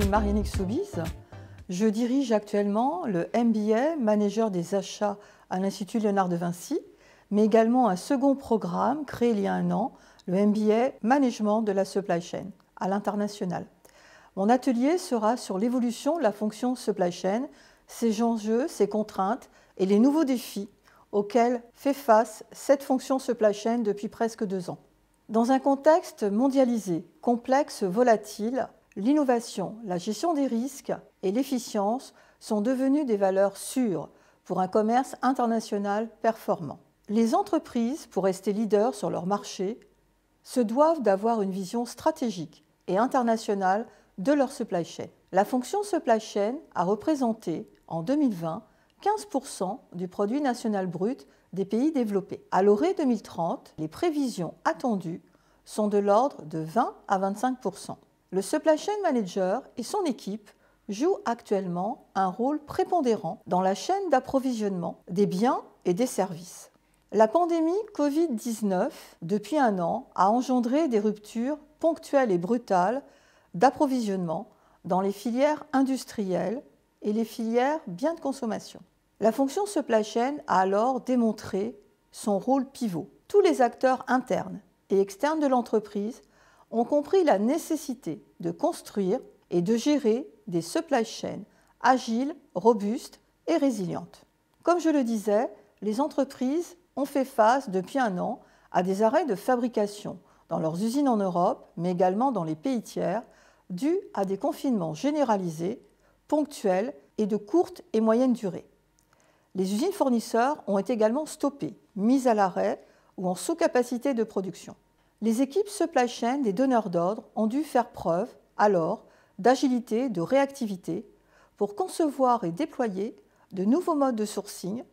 Marianique Soubise. Je dirige actuellement le MBA, Manager des achats à l'Institut Léonard de Vinci, mais également un second programme créé il y a un an, le MBA Management de la Supply Chain à l'international. Mon atelier sera sur l'évolution de la fonction Supply Chain, ses enjeux, ses contraintes et les nouveaux défis auxquels fait face cette fonction Supply Chain depuis presque 2 ans. Dans un contexte mondialisé, complexe, volatile, l'innovation, la gestion des risques et l'efficience sont devenus des valeurs sûres pour un commerce international performant. Les entreprises, pour rester leaders sur leur marché, se doivent d'avoir une vision stratégique et internationale de leur supply chain. La fonction supply chain a représenté en 2020 15% du produit national brut des pays développés. À l'horizon 2030, les prévisions attendues sont de l'ordre de 20 à 25%. Le Supply Chain Manager et son équipe jouent actuellement un rôle prépondérant dans la chaîne d'approvisionnement des biens et des services. La pandémie Covid-19, depuis un an, a engendré des ruptures ponctuelles et brutales d'approvisionnement dans les filières industrielles et les filières biens de consommation. La fonction supply chain a alors démontré son rôle pivot. Tous les acteurs internes et externes de l'entreprise ont compris la nécessité de construire et de gérer des supply chains agiles, robustes et résilientes. Comme je le disais, les entreprises ont fait face depuis un an à des arrêts de fabrication dans leurs usines en Europe, mais également dans les pays tiers, dus à des confinements généralisés, ponctuels et de courte et moyenne durée. Les usines fournisseurs ont été également stoppées, mises à l'arrêt ou en sous-capacité de production. Les équipes supply chain des donneurs d'ordre ont dû faire preuve, alors, d'agilité, de réactivité pour concevoir et déployer de nouveaux modes de sourcing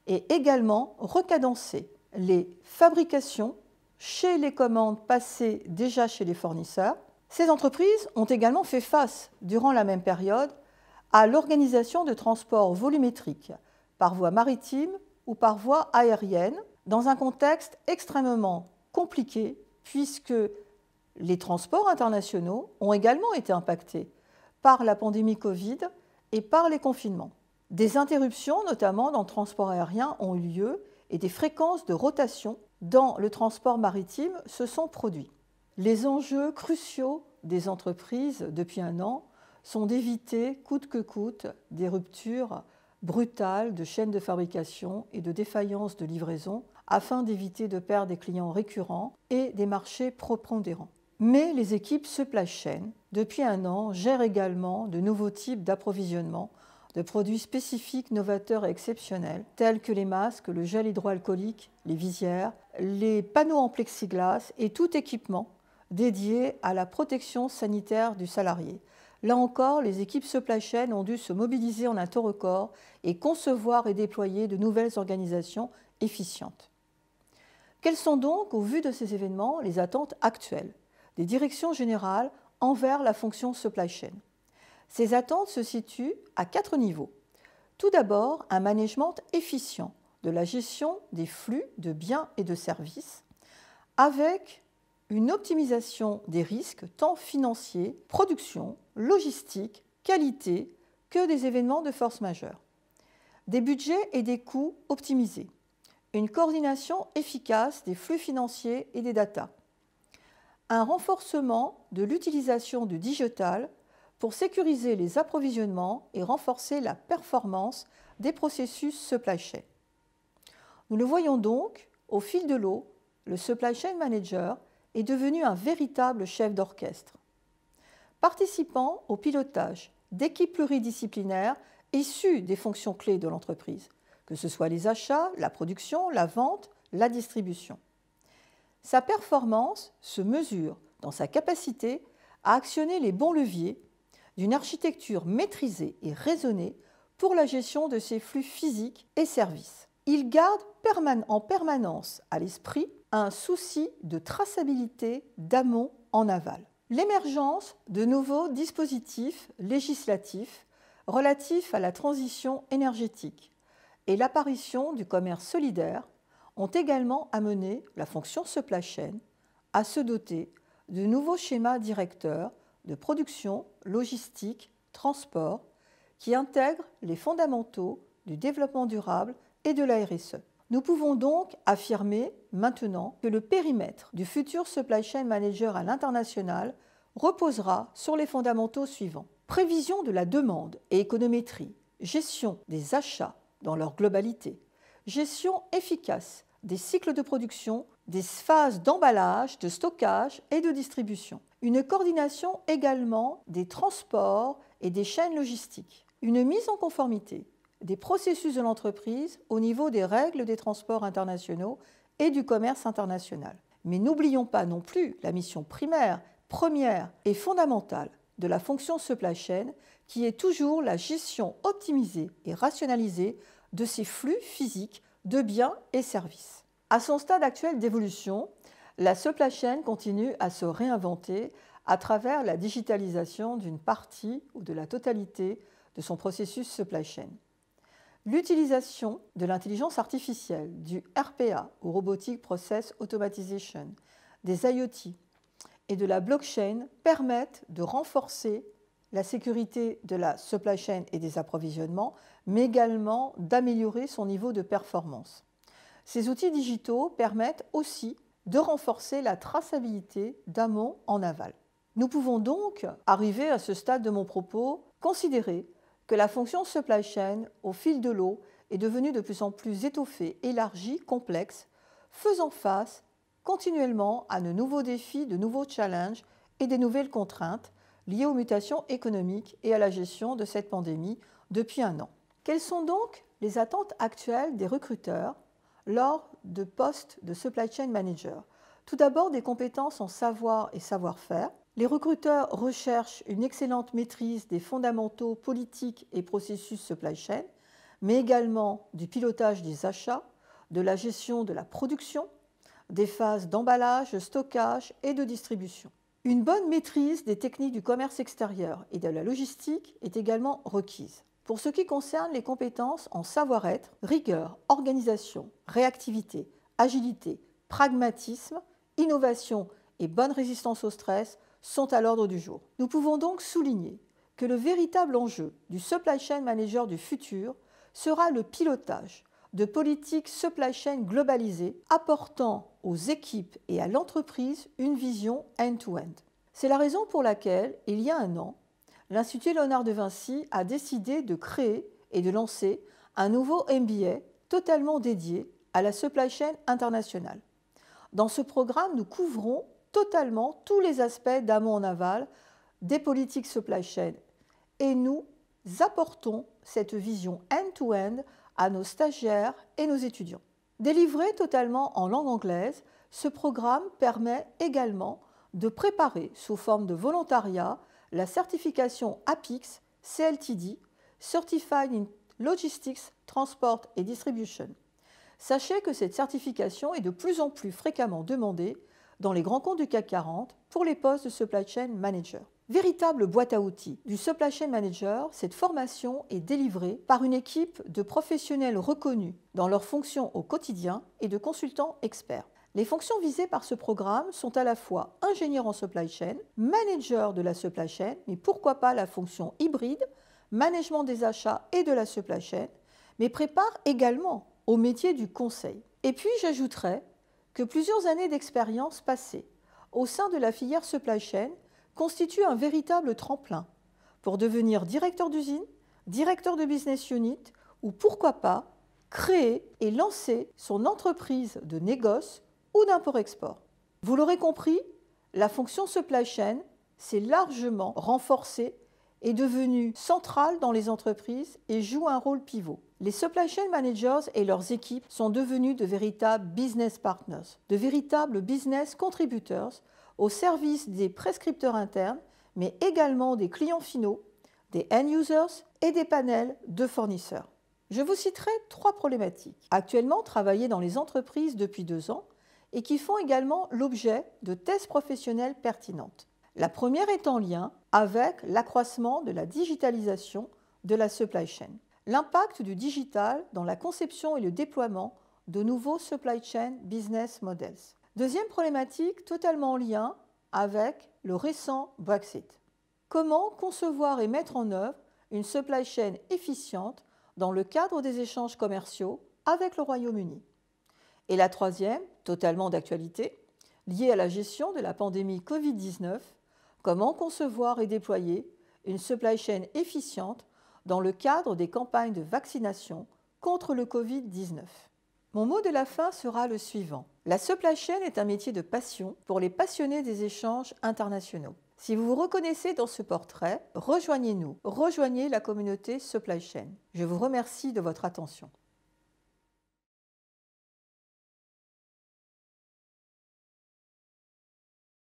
et également recadencer les fabrications chez les commandes passées déjà chez les fournisseurs. Ces entreprises ont également fait face, durant la même période, à l'organisation de transports volumétriques par voie maritime ou par voie aérienne, dans un contexte extrêmement compliqué, puisque les transports internationaux ont également été impactés par la pandémie Covid et par les confinements. Des interruptions, notamment dans le transport aérien, ont eu lieu et des fréquences de rotation dans le transport maritime se sont produits. Les enjeux cruciaux des entreprises depuis un an sont d'éviter coûte que coûte des ruptures brutales de chaînes de fabrication et de défaillances de livraison afin d'éviter de perdre des clients récurrents et des marchés prépondérants. Mais les équipes supply chain, depuis un an, gèrent également de nouveaux types d'approvisionnement de produits spécifiques, novateurs et exceptionnels, tels que les masques, le gel hydroalcoolique, les visières, les panneaux en plexiglas et tout équipement dédié à la protection sanitaire du salarié. Là encore, les équipes supply chain ont dû se mobiliser en un temps record et concevoir et déployer de nouvelles organisations efficientes. Quelles sont donc, au vu de ces événements, les attentes actuelles des directions générales envers la fonction supply chain? Ces attentes se situent à 4 niveaux. Tout d'abord, un management efficient de la gestion des flux de biens et de services, avec une optimisation des risques tant financiers, production, logistique, qualité, que des événements de force majeure. Des budgets et des coûts optimisés. Une coordination efficace des flux financiers et des datas. Un renforcement de l'utilisation du digital pour sécuriser les approvisionnements et renforcer la performance des processus supply chain. Nous le voyons donc, au fil de l'eau, le Supply Chain Manager est devenu un véritable chef d'orchestre, participant au pilotage d'équipes pluridisciplinaires issues des fonctions clés de l'entreprise, que ce soit les achats, la production, la vente, la distribution. Sa performance se mesure dans sa capacité à actionner les bons leviers d'une architecture maîtrisée et raisonnée pour la gestion de ses flux physiques et services. Il garde en permanence à l'esprit un souci de traçabilité d'amont en aval. L'émergence de nouveaux dispositifs législatifs relatifs à la transition énergétique et l'apparition du commerce solidaire ont également amené la fonction supply chain à se doter de nouveaux schémas directeurs de production, logistique, transport, qui intègre les fondamentaux du développement durable et de la RSE. Nous pouvons donc affirmer maintenant que le périmètre du futur Supply Chain Manager à l'international reposera sur les fondamentaux suivants. Prévision de la demande et économétrie, gestion des achats dans leur globalité, gestion efficace des cycles de production, des phases d'emballage, de stockage et de distribution. Une coordination également des transports et des chaînes logistiques. Une mise en conformité des processus de l'entreprise au niveau des règles des transports internationaux et du commerce international. Mais n'oublions pas non plus la mission primaire, première et fondamentale de la fonction supply chain, qui est toujours la gestion optimisée et rationalisée de ces flux physiques de biens et services. À son stade actuel d'évolution, la supply chain continue à se réinventer à travers la digitalisation d'une partie ou de la totalité de son processus supply chain. L'utilisation de l'intelligence artificielle, du RPA ou Robotic Process Automation, des IoT et de la blockchain permettent de renforcer la sécurité de la supply chain et des approvisionnements, mais également d'améliorer son niveau de performance. Ces outils digitaux permettent aussi de renforcer la traçabilité d'amont en aval. Nous pouvons donc, arriver à ce stade de mon propos, considérer que la fonction supply chain, au fil de l'eau, est devenue de plus en plus étoffée, élargie, complexe, faisant face continuellement à de nouveaux défis, de nouveaux challenges et des nouvelles contraintes liées aux mutations économiques et à la gestion de cette pandémie depuis un an. Quelles sont donc les attentes actuelles des recruteurs lors de postes de supply chain manager? Tout d'abord, des compétences en savoir et savoir-faire. Les recruteurs recherchent une excellente maîtrise des fondamentaux politiques et processus supply chain, mais également du pilotage des achats, de la gestion de la production, des phases d'emballage, de stockage et de distribution. Une bonne maîtrise des techniques du commerce extérieur et de la logistique est également requise. Pour ce qui concerne les compétences en savoir-être, rigueur, organisation, réactivité, agilité, pragmatisme, innovation et bonne résistance au stress sont à l'ordre du jour. Nous pouvons donc souligner que le véritable enjeu du supply chain manager du futur sera le pilotage de politiques supply chain globalisées apportant aux équipes et à l'entreprise une vision end-to-end. C'est la raison pour laquelle, il y a un an, l'Institut Léonard de Vinci a décidé de créer et de lancer un nouveau MBA totalement dédié à la supply chain internationale. Dans ce programme, nous couvrons totalement tous les aspects d'amont en aval des politiques supply chain et nous apportons cette vision end-to-end à nos stagiaires et nos étudiants. Délivré totalement en langue anglaise, ce programme permet également de préparer sous forme de volontariat la certification APIX CLTD, Certified in Logistics, Transport et Distribution. Sachez que cette certification est de plus en plus fréquemment demandée dans les grands comptes du CAC 40 pour les postes de Supply Chain Manager. Véritable boîte à outils du Supply Chain Manager, cette formation est délivrée par une équipe de professionnels reconnus dans leurs fonctions au quotidien et de consultants experts. Les fonctions visées par ce programme sont à la fois ingénieur en supply chain, manager de la supply chain, mais pourquoi pas la fonction hybride, management des achats et de la supply chain, mais prépare également au métier du conseil. Et puis j'ajouterai que plusieurs années d'expérience passée au sein de la filière supply chain constituent un véritable tremplin pour devenir directeur d'usine, directeur de business unit ou pourquoi pas créer et lancer son entreprise de négoce ou d'import-export. Vous l'aurez compris, la fonction supply chain s'est largement renforcée, est devenue centrale dans les entreprises et joue un rôle pivot. Les supply chain managers et leurs équipes sont devenus de véritables business partners, de véritables business contributors au service des prescripteurs internes, mais également des clients finaux, des end users et des panels de fournisseurs. Je vous citerai 3 problématiques actuellement travaillées dans les entreprises depuis 2 ans et qui font également l'objet de thèses professionnelles pertinentes. La première est en lien avec l'accroissement de la digitalisation de la supply chain. L'impact du digital dans la conception et le déploiement de nouveaux supply chain business models. Deuxième problématique totalement en lien avec le récent Brexit. Comment concevoir et mettre en œuvre une supply chain efficiente dans le cadre des échanges commerciaux avec le Royaume-Uni? Et la troisième, totalement d'actualité, liée à la gestion de la pandémie Covid-19, comment concevoir et déployer une supply chain efficiente dans le cadre des campagnes de vaccination contre le Covid-19? Mon mot de la fin sera le suivant. La supply chain est un métier de passion pour les passionnés des échanges internationaux. Si vous vous reconnaissez dans ce portrait, rejoignez-nous, rejoignez la communauté supply chain. Je vous remercie de votre attention.